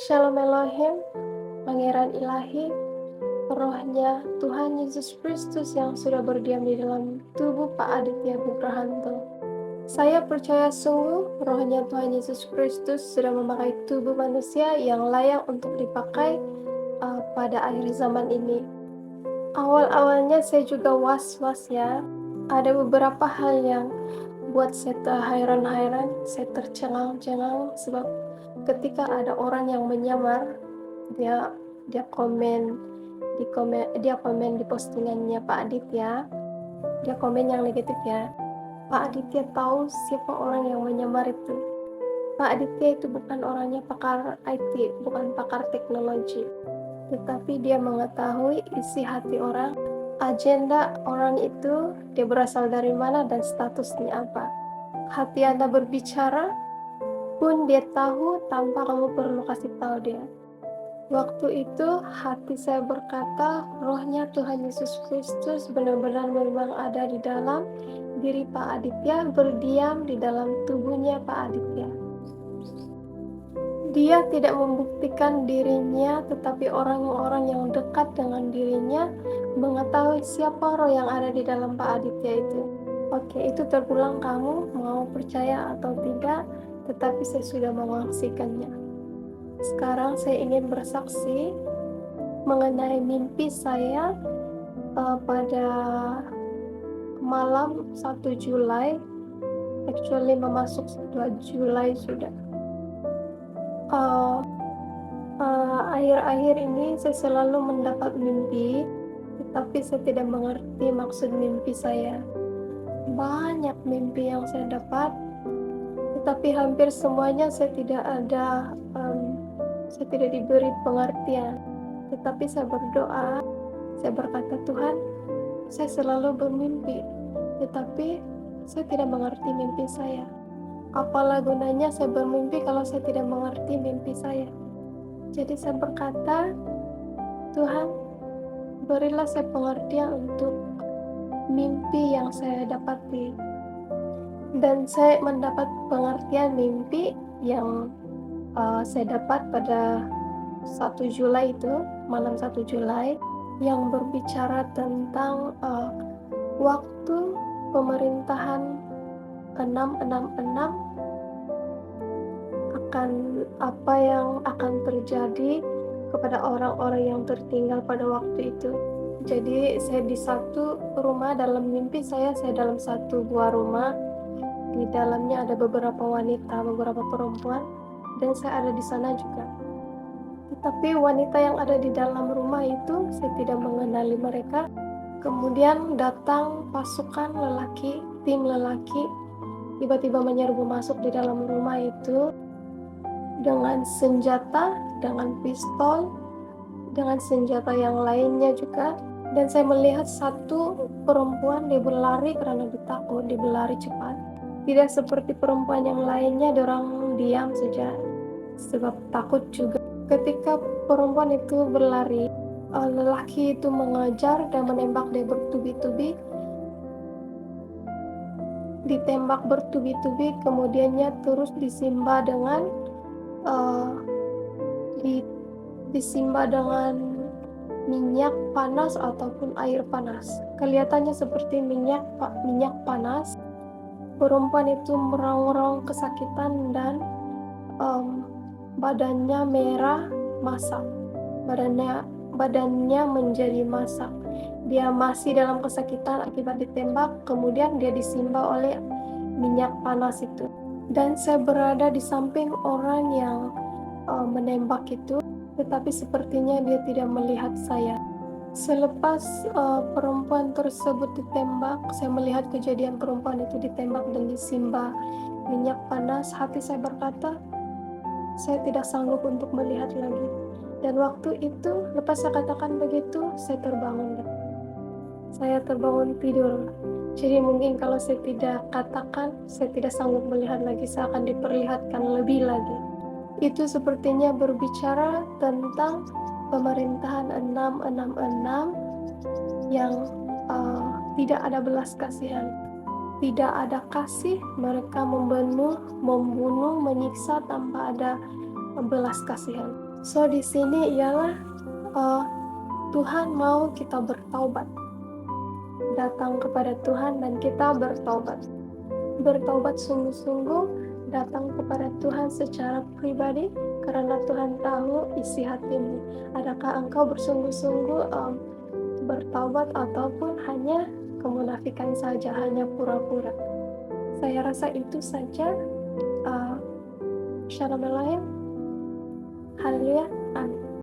Shalom Elohim, Pangeran Ilahi, Rohnya Tuhan Yesus Kristus yang sudah berdiam di dalam tubuh Pak Aditya Bubrahanto. Saya percaya sungguh Rohnya Tuhan Yesus Kristus sudah memakai tubuh manusia yang layak untuk dipakai pada akhir zaman ini. Awal-awalnya saya juga was-was ya. Ada beberapa hal yang buat saya terhairan-hairan, saya tercengang-cengang sebab ketika ada orang yang menyamar, dia komen di postingannya Pak Aditya, dia komen yang negatif ya. Pak Aditya tahu siapa orang yang menyamar itu. Pak Aditya itu bukan orangnya pakar IT, bukan pakar teknologi, tetapi dia mengetahui isi hati orang, agenda orang itu, dia berasal dari mana dan statusnya apa. Hati Anda berbicara pun dia tahu tanpa kamu perlu kasih tahu dia. Waktu itu hati saya berkata, Rohnya Tuhan Yesus Kristus benar-benar memang ada di dalam diri Pak Aditya, berdiam di dalam tubuhnya Pak Aditya. Dia tidak membuktikan dirinya, tetapi orang-orang yang dekat dengan dirinya mengetahui siapa roh yang ada di dalam Pak Aditya itu. Oke, itu terpulang kamu mau percaya atau tidak, tetapi saya sudah menyaksikannya. Sekarang saya ingin bersaksi mengenai mimpi saya pada malam 1 Julai, actually memasuk 2 Julai sudah. Akhir-akhir ini saya selalu mendapat mimpi, tetapi saya tidak mengerti maksud mimpi saya. Banyak mimpi yang saya dapat, tetapi hampir semuanya saya tidak diberi pengertian. Tetapi saya berdoa, saya berkata, Tuhan, saya selalu bermimpi, tetapi saya tidak mengerti mimpi saya. Apalah gunanya saya bermimpi kalau saya tidak mengerti mimpi saya? Jadi saya berkata, Tuhan, berilah saya pengertian untuk mimpi yang saya dapati. Dan saya mendapat pengertian mimpi yang saya dapat pada 1 Julai itu, malam 1 Julai, yang berbicara tentang waktu pemerintahan 666 akan apa yang akan terjadi kepada orang-orang yang tertinggal pada waktu itu. Jadi saya di satu rumah, dalam mimpi saya dalam satu buah rumah. Di dalamnya ada beberapa wanita, beberapa perempuan, dan saya ada di sana juga. Tetapi wanita yang ada di dalam rumah itu saya tidak mengenali mereka. Kemudian datang pasukan lelaki, tim lelaki, tiba-tiba menyerbu masuk di dalam rumah itu dengan senjata, dengan pistol, dengan senjata yang lainnya juga. Dan saya melihat satu perempuan, dia berlari karena dia takut, dia berlari cepat. Tidak seperti perempuan yang lainnya, dorang diam saja sebab takut juga. Ketika perempuan itu berlari, lelaki itu mengejar dan menembak dia bertubi-tubi. Ditembak bertubi-tubi, kemudiannya terus disimba dengan minyak panas ataupun air panas. Kelihatannya seperti minyak panas. Perempuan itu meraung-raung kesakitan dan badannya merah masak. Badannya menjadi masak. Dia masih dalam kesakitan akibat ditembak, kemudian dia disimba oleh minyak panas itu. Dan saya berada di samping orang yang menembak itu, tetapi sepertinya dia tidak melihat saya. Selepas perempuan tersebut ditembak, saya melihat kejadian perempuan itu ditembak dan disimba minyak panas. Hati saya berkata, saya tidak sanggup untuk melihat lagi. Dan waktu itu, lepas saya katakan begitu, saya terbangun. Saya terbangun tidur. Jadi mungkin kalau saya tidak katakan, saya tidak sanggup melihat lagi, saya akan diperlihatkan lebih lagi. Itu sepertinya berbicara tentang pemerintahan 666 yang tidak ada belas kasihan. Tidak ada kasih, mereka membunuh, menyiksa tanpa ada belas kasihan. So di sini ialah, eee, Tuhan mau kita bertaubat, datang kepada Tuhan dan kita bertaubat. Bertaubat sungguh-sungguh, datang kepada Tuhan secara pribadi, karena Tuhan tahu isi hatimu. Adakah engkau bersungguh-sungguh, bertaubat ataupun hanya kemunafikan saja, hanya pura-pura? Saya rasa itu saja, eee, Shalom Alaykum. Haleluya, amin.